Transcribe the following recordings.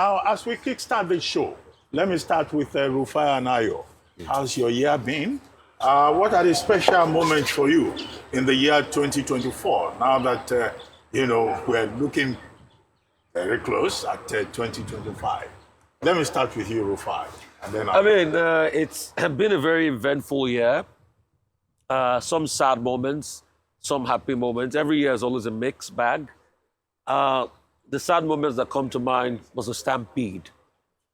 Now, as we kickstart the show, let me start with Rufai and Ayo. How's your year been? What are the special moments for you in the year 2024? Now that, we're looking very close at 2025. Let me start with you, Rufai. And then it's been a very eventful year. Some sad moments, some happy moments. Every year is always a mixed bag. The sad moments that come to mind was a stampede.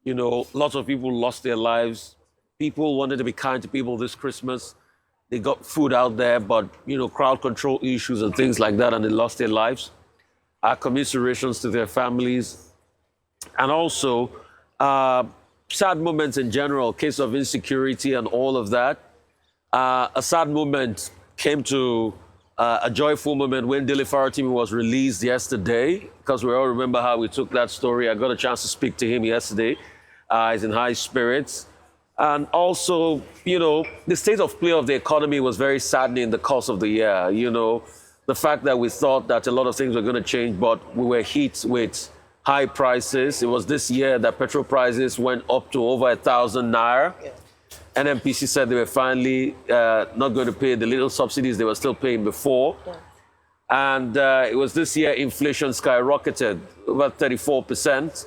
Lots of people lost their lives. People wanted to be kind to people this Christmas. They got food out there, but, crowd control issues and things like that, and they lost their lives. Our commiserations to their families. And also, sad moments in general, case of insecurity and all of that. A sad moment came to a joyful moment when Dele Faratimi was released yesterday, because we all remember how we took that story. I got a chance to speak to him yesterday. He's in high spirits. And also, the state of play of the economy was very saddening in the course of the year. The fact that we thought that a lot of things were going to change, but we were hit with high prices. It was this year that petrol prices went up to over 1,000 naira. Yeah. NNPC said they were finally not going to pay the little subsidies they were still paying before. Yeah. And it was this year inflation skyrocketed, over 34%.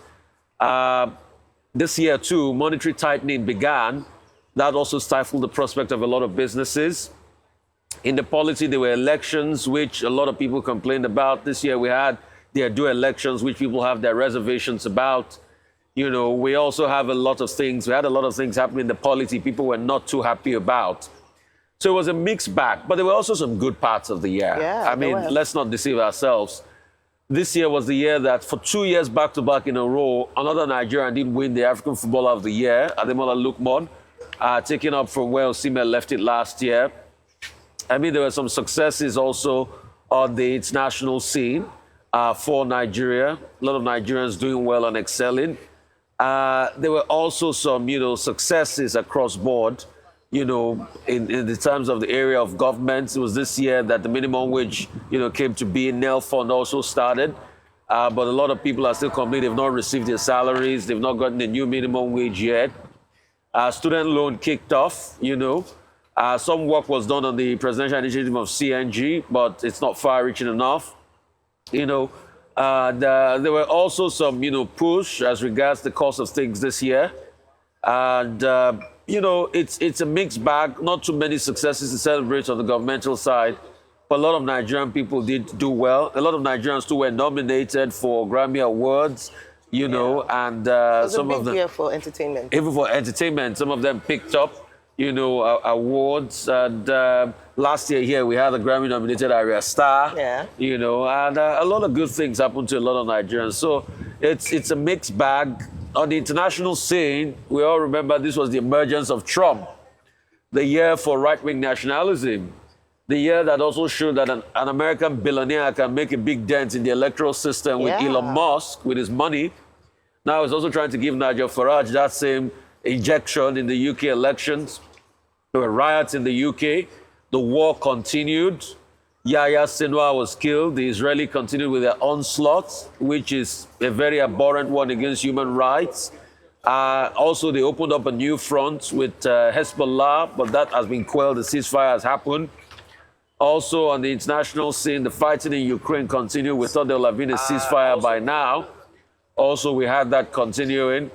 This year, too, monetary tightening began. That also stifled the prospect of a lot of businesses. In the polity, there were elections, which a lot of people complained about. This year, we had the Edo elections, which people have their reservations about. We also have a lot of things. We had a lot of things happening in the polity people were not too happy about. So it was a mixed bag. But there were also some good parts of the year. Yeah, let's not deceive ourselves. This year was the year that for 2 years back-to-back in a row, another Nigerian did win the African Footballer of the Year, Ademola Lookman, taking up from where Osimhen left it last year. There were some successes also on the international scene for Nigeria. A lot of Nigerians doing well and excelling. There were also some, successes across board, in the terms of the area of government. It was this year that the minimum wage, came to be. NEL Fund also started. But a lot of people are still complaining they've not received their salaries. They've not gotten the new minimum wage yet. Student loan kicked off, Some work was done on the presidential initiative of CNG, but it's not far-reaching enough. There were also some, push as regards the cost of things this year. And, it's a mixed bag. Not too many successes to celebrate on the governmental side. But a lot of Nigerian people did do well. A lot of Nigerians too were nominated for Grammy Awards, and it was some a of them. Year for entertainment. Even for entertainment, some of them picked up, awards. And last year here we had a Grammy-nominated Aria Star. Yeah. And a lot of good things happened to a lot of Nigerians. So it's a mixed bag. On the international scene, we all remember this was the emergence of Trump, the year for right-wing nationalism, the year that also showed that an American billionaire can make a big dent in the electoral system with Elon Musk, with his money. Now he's also trying to give Nigel Farage that same injection in the UK elections. There were riots in the UK. The war continued. Yahya Sinwar was killed. The Israeli continued with their onslaught, which is a very abhorrent one against human rights. Also, they opened up a new front with Hezbollah, but that has been quelled. The ceasefire has happened. Also, on the international scene, the fighting in Ukraine continued. We thought there would have been a ceasefire by now. Also, we had that continuing.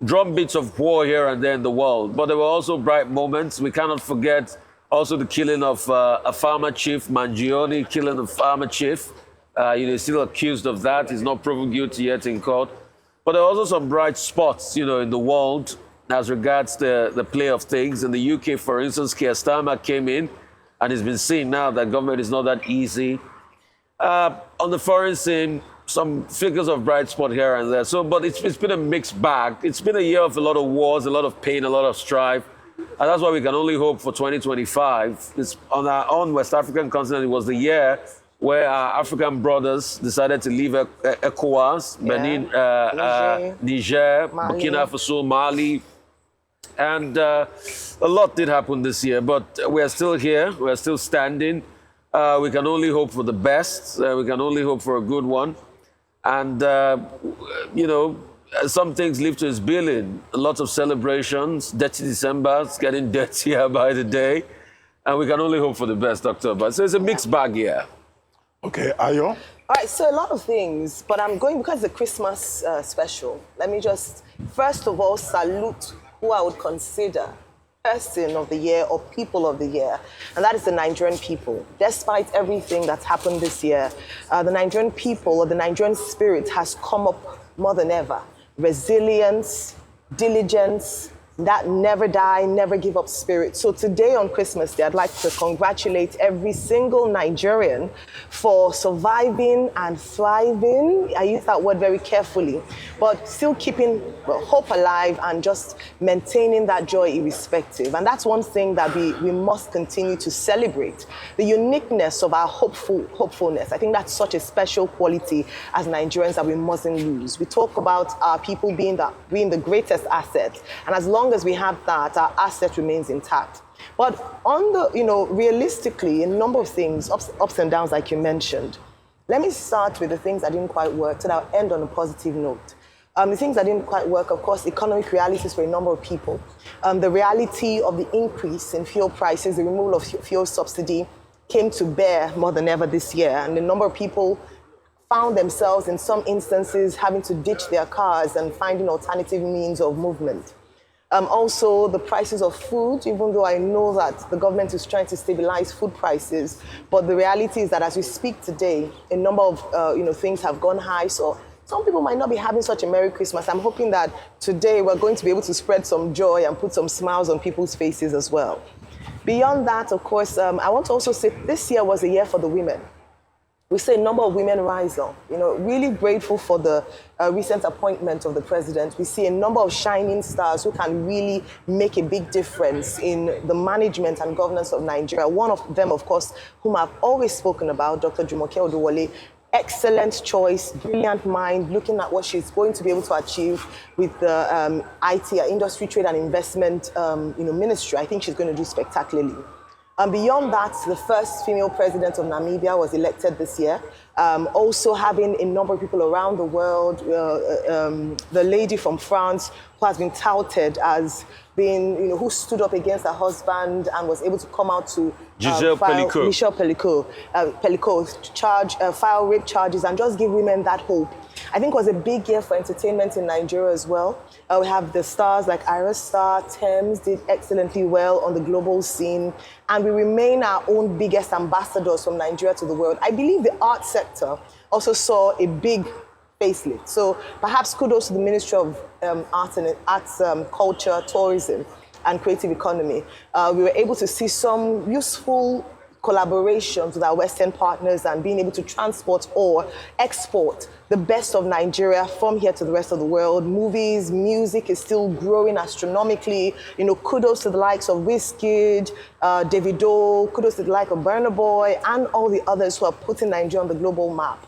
Drum beats of war here and there in the world. But there were also bright moments. We cannot forget also the killing of a farmer chief, Mangione, killing the farmer chief. He's still accused of that. He's not proven guilty yet in court. But there are also some bright spots, in the world as regards the play of things. In the UK, for instance, Keir Starmer came in, and it's been seen now that government is not that easy. On the foreign scene, some figures of bright spot here and there. But it's been a mixed bag. It's been a year of a lot of wars, a lot of pain, a lot of strife. And that's why we can only hope for 2025. It's on our own West African continent, it was the year where our African brothers decided to leave ECOWAS, Benin, Niger, Burkina Faso, Mali. And a lot did happen this year, but we are still here. We are still standing. We can only hope for the best. We can only hope for a good one. And, you know, some things live to its billing. A lot of celebrations, dirty December, it's getting dirtier by the day. And we can only hope for the best, Dr. But so it's a mixed bag here. Okay, Ayo? All right, so a lot of things, but I'm going because it's a Christmas special. Let me just, first of all, salute who I would consider person of the year or people of the year, and that is the Nigerian people. Despite everything that's happened this year, the Nigerian people or the Nigerian spirit has come up more than ever. Resilience, diligence, that never die, never give up spirit. So today on Christmas Day, I'd like to congratulate every single Nigerian for surviving and thriving. I use that word very carefully, but still keeping hope alive and just maintaining that joy irrespective. And that's one thing that we must continue to celebrate. The uniqueness of our hopefulness. I think that's such a special quality as Nigerians that we mustn't lose. We talk about our people being the greatest asset. And as long as we have that, our asset remains intact. But on the, realistically, a number of things, ups and downs, like you mentioned. Let me start with the things that didn't quite work, so that I'll end on a positive note. The things that didn't quite work, of course, economic realities for a number of people. The reality of the increase in fuel prices, the removal of fuel subsidy came to bear more than ever this year. And a number of people found themselves, in some instances, having to ditch their cars and finding alternative means of movement. Also, the prices of food, even though I know that the government is trying to stabilize food prices, but the reality is that as we speak today, a number of things have gone high. So some people might not be having such a Merry Christmas. I'm hoping that today we're going to be able to spread some joy and put some smiles on people's faces as well. Beyond that, of course, I want to also say this year was a year for the women. We see a number of women rise up. Really grateful for the recent appointment of the president. We see a number of shining stars who can really make a big difference in the management and governance of Nigeria. One of them, of course, whom I've always spoken about, Dr. Jumoke Odowole. Excellent choice, brilliant mind, looking at what she's going to be able to achieve with the IT, Industry, Trade and Investment Ministry. I think she's going to do spectacularly. And beyond that, the first female president of Namibia was elected this year. Also having a number of people around the world, the lady from France who has been touted as being, who stood up against her husband and was able to come out to Michel Pellico, file rape charges and just give women that hope. I think it was a big year for entertainment in Nigeria as well. We have the stars like Ira Star, Thames did excellently well on the global scene, and we remain our own biggest ambassadors from Nigeria to the world. I believe the art sector also saw a big facelift. So perhaps kudos to the Ministry of Arts, Culture, Tourism, and Creative Economy. We were able to see some useful collaborations with our Western partners and being able to transport or export the best of Nigeria from here to the rest of the world. Movies, music is still growing astronomically. Kudos to the likes of Wizkid, Davido, kudos to the like of Burna Boy, and all the others who are putting Nigeria on the global map.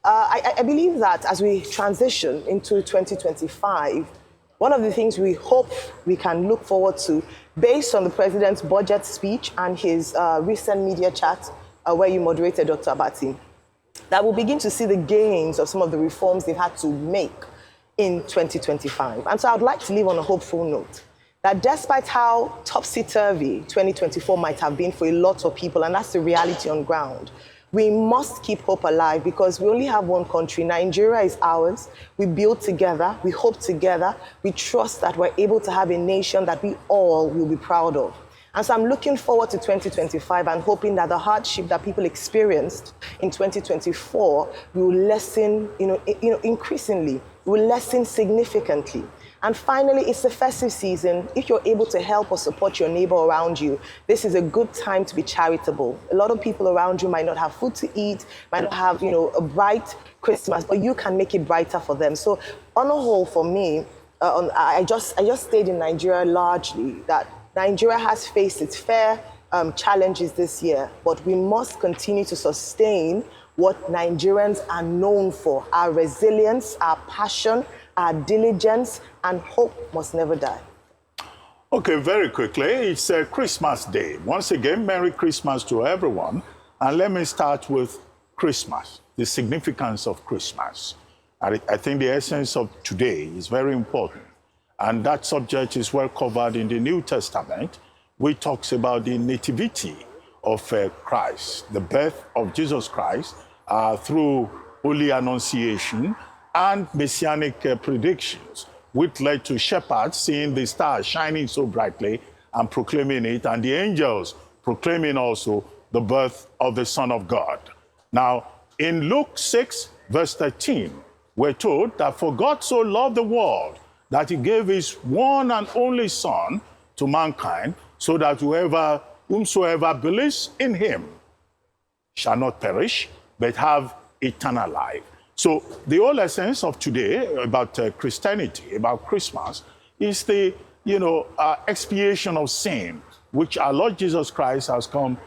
I believe that as we transition into 2025, one of the things we hope we can look forward to, based on the president's budget speech and his recent media chat, where you moderated, Dr. Abati, that we'll begin to see the gains of some of the reforms they've had to make in 2025. And so I'd like to leave on a hopeful note that despite how topsy-turvy 2024 might have been for a lot of people, and that's the reality on ground, we must keep hope alive because we only have one country. Nigeria is ours. We build together. We hope together. We trust that we're able to have a nation that we all will be proud of. And so I'm looking forward to 2025 and hoping that the hardship that people experienced in 2024 will lessen, increasingly, will lessen significantly. And finally, it's the festive season. If you're able to help or support your neighbor around you, this is a good time to be charitable. A lot of people around you might not have food to eat, might not have, a bright Christmas, but you can make it brighter for them. So on a whole, for me, I just stayed in Nigeria largely, that Nigeria has faced its fair challenges this year, but we must continue to sustain what Nigerians are known for, our resilience, our passion, our diligence, and hope must never die. Okay, very quickly, it's Christmas Day. Once again, Merry Christmas to everyone. And let me start with Christmas, the significance of Christmas. I think the essence of today is very important. And that subject is well covered in the New Testament, which talks about the nativity of Christ, the birth of Jesus Christ through Holy Annunciation and Messianic predictions, which led to shepherds seeing the stars shining so brightly and proclaiming it, and the angels proclaiming also the birth of the Son of God. Now, in Luke 6, verse 13, we're told that for God so loved the world that he gave his one and only Son to mankind, so that whomsoever believes in him shall not perish, but have eternal life. So the whole essence of today about Christianity, about Christmas, is the expiation of sin, which our Lord Jesus Christ has come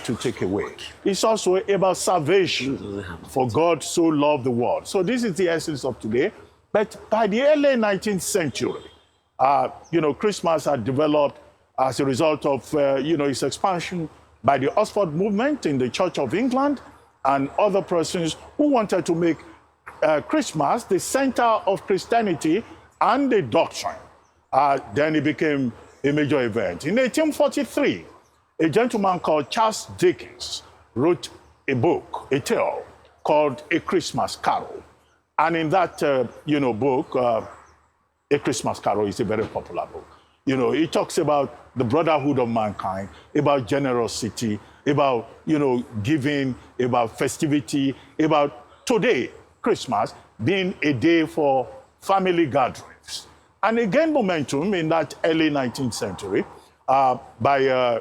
to take away. It's also about salvation, for God so loved the world. So this is the essence of today. But by the early 19th century, Christmas had developed as a result of its expansion by the Oxford movement in the Church of England and other persons who wanted to make Christmas the center of Christianity and the doctrine. Then it became a major event. In 1843, a gentleman called Charles Dickens wrote a book, a tale, called A Christmas Carol. And in that, book, A Christmas Carol is a very popular book. It talks about the brotherhood of mankind, about generosity, about, giving, about festivity, about today, Christmas, being a day for family gatherings. And it gained momentum in that early 19th century. By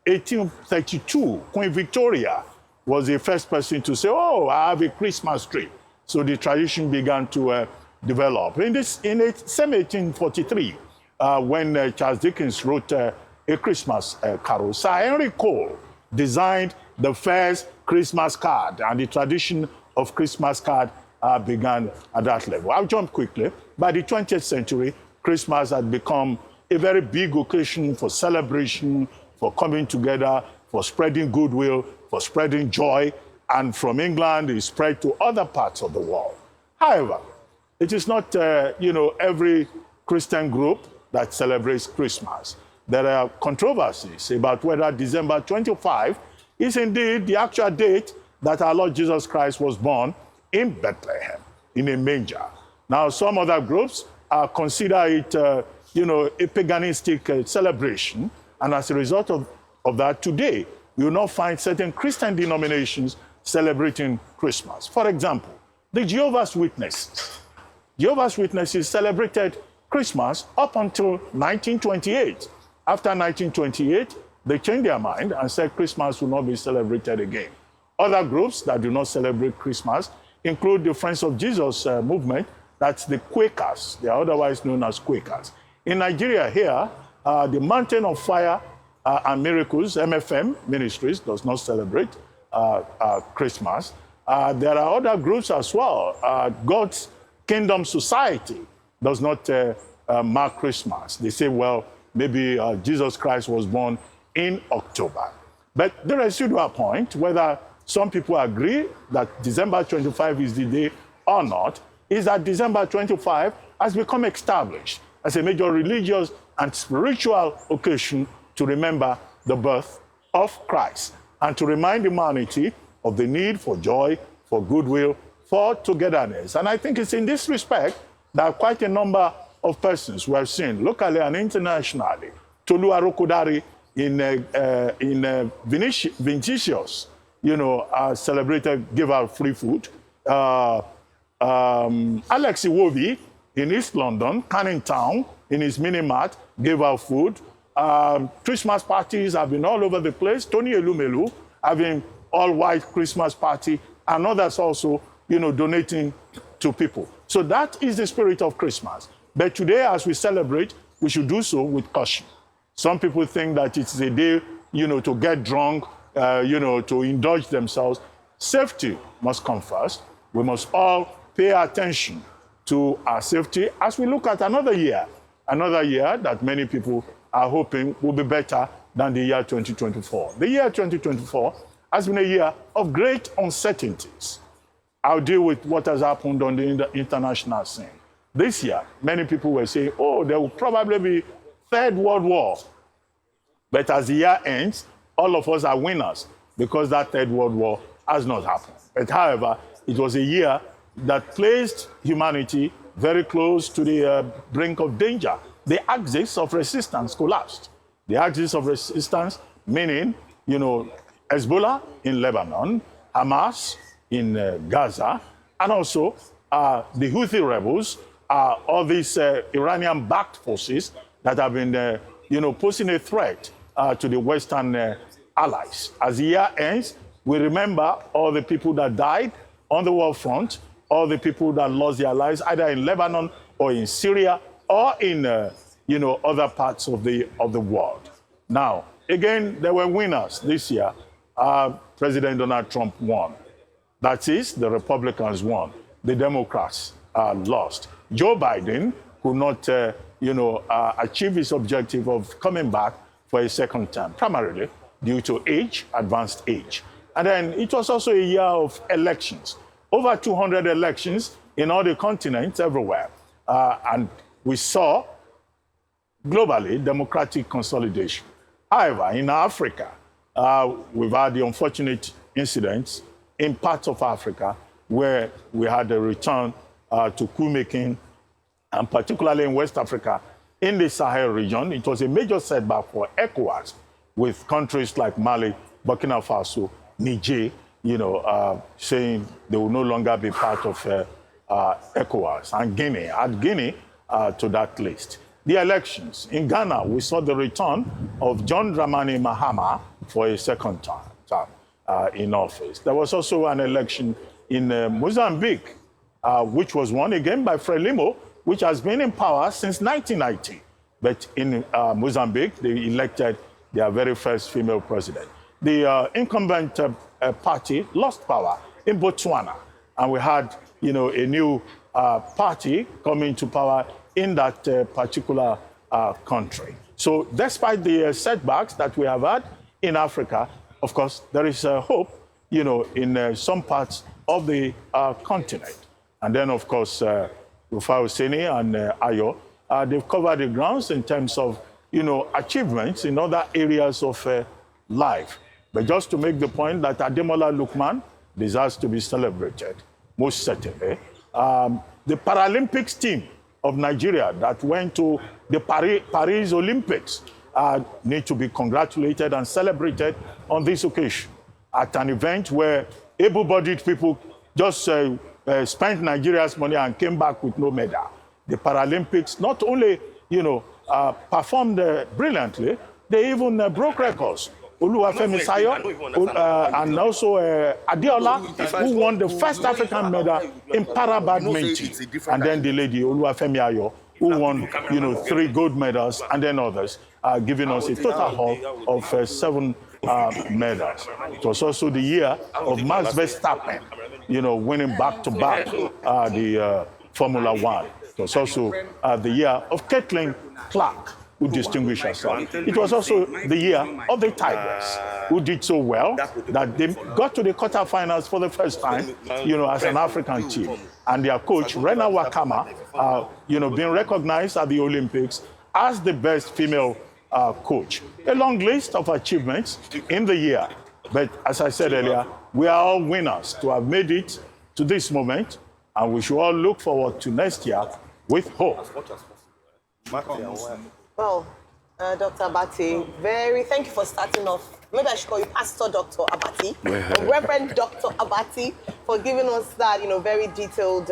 1832, Queen Victoria was the first person to say, oh, I have a Christmas tree. So the tradition began to develop. In the same 1843, when Charles Dickens wrote A Christmas Carol, Sir Henry Cole designed the first Christmas card, and the tradition of Christmas card began at that level. I'll jump quickly. By the 20th century, Christmas had become a very big occasion for celebration, for coming together, for spreading goodwill, for spreading joy, and from England, it spread to other parts of the world. However, it is not, every Christian group that celebrates Christmas. There are controversies about whether December 25 is indeed the actual date that our Lord Jesus Christ was born in Bethlehem, in a manger. Now, some other groups consider it, a paganistic celebration, and as a result of that, today, you will not find certain Christian denominations celebrating Christmas. For example, the Jehovah's Witnesses. Jehovah's Witnesses celebrated Christmas up until 1928. After 1928, they changed their mind and said Christmas will not be celebrated again. Other groups that do not celebrate Christmas include the Friends of Jesus movement. That's the Quakers. They are otherwise known as Quakers. In Nigeria here, the Mountain of Fire and Miracles, MFM Ministries, does not celebrate Christmas. There are other groups as well. God's Kingdom Society does not mark Christmas. They say, well, maybe Jesus Christ was born in October. But the residual point, whether some people agree that December 25 is the day or not, is that December 25 has become established as a major religious and spiritual occasion to remember the birth of Christ and to remind humanity of the need for joy, for goodwill, for togetherness. And I think it's in this respect that quite a number of persons we have seen, locally and internationally, Tolu Arokodare in Vinicius, celebrated, gave out free food. Alex Iwobi in East London, Canning Town, in his mini-mart, gave out food. Christmas parties have been all over the place. Tony Elumelu having all-white Christmas party, and others also, donating to people. So that is the spirit of Christmas. But today, as we celebrate, we should do so with caution. Some people think that it's a day, to get drunk, to indulge themselves. Safety must come first. We must all pay attention to our safety as we look at another year that many people are hoping will be better than the year 2024. The year 2024 has been a year of great uncertainties. I'll deal with what has happened on the international scene. This year, many people were saying, oh, there will probably be Third World War. But as the year ends, all of us are winners because that Third World War has not happened. But however, it was a year that placed humanity very close to the brink of danger. The axis of resistance collapsed. The axis of resistance, meaning, Hezbollah in Lebanon, Hamas in Gaza, and also the Houthi rebels, all these Iranian-backed forces that have been, posing a threat to the Western allies. As the year ends, we remember all the people that died on the war front, all the people that lost their lives either in Lebanon or in Syria or in, other parts of the world. Now, again, there were winners this year. President Donald Trump won. That is, the Republicans won. The Democrats lost. Joe Biden could not, achieve his objective of coming back for a second term, primarily due to age, advanced age. And then it was also a year of elections. Over 200 elections in all the continents, everywhere. And we saw, globally, democratic consolidation. However, in Africa, we've had the unfortunate incidents in parts of Africa where we had a return to coup-making, and particularly in West Africa, in the Sahel region. It was a major setback for ECOWAS, with countries like Mali, Burkina Faso, Niger, saying they will no longer be part of ECOWAS, and Guinea, add Guinea to that list. The elections. In Ghana, we saw the return of John Dramani Mahama for a second term in office. There was also an election in Mozambique, which was won again by Frelimo, which has been in power since 1990. But in Mozambique, they elected their very first female president. The incumbent party lost power in Botswana, and we had, a new party coming to power in that particular country. So despite the setbacks that we have had in Africa, of course, there is hope, in some parts of the continent. And then, of course, Rufai Oseni and Ayo, they've covered the grounds in terms of, achievements in other areas of life. But just to make the point that Ademola Lookman deserves to be celebrated, most certainly. The Paralympics team of Nigeria that went to the Paris Olympics need to be congratulated and celebrated on this occasion at an event where able-bodied people just spent Nigeria's money and came back with no medal. The Paralympics not only, performed brilliantly, they even broke records. Oluwafemi Sayo and also Adeola, who won the first African medal in para badminton, and then the lady Oluwafemi Ayo, who won, 3 gold medals, and then others, giving us a total haul of 7 medals. It was also the year of Max Verstappen, winning back-to-back the Formula One. It was also the year of Caitlin Clark, who distinguished herself. It was also the year of the Tigers, who did so well that they got to the quarterfinals for the first time, as an African team. And their coach, Rena Wakama, being recognized at the Olympics as the best female coach. A long list of achievements in the year. But as I said earlier, we are all winners to have made it to this moment, and we should all look forward to next year with hope. Well, Dr. Abati, thank you for starting off. Maybe I should call you Pastor Dr. Abati, Reverend Dr. Abati, for giving us that, very detailed,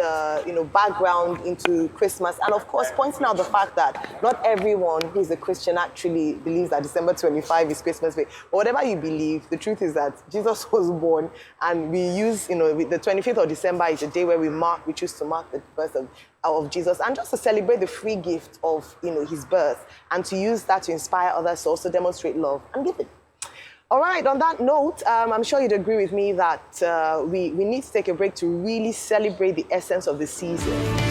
background into Christmas. And of course, pointing out the fact that not everyone who is a Christian actually believes that December 25 is Christmas Day. But whatever you believe, the truth is that Jesus was born, and we use, the 25th of December is a day where we choose to mark the birth of Jesus, and just to celebrate the free gift of, his birth, and to use that to inspire others to also demonstrate love and give it. All right, on that note, I'm sure you'd agree with me that we need to take a break to really celebrate the essence of the season.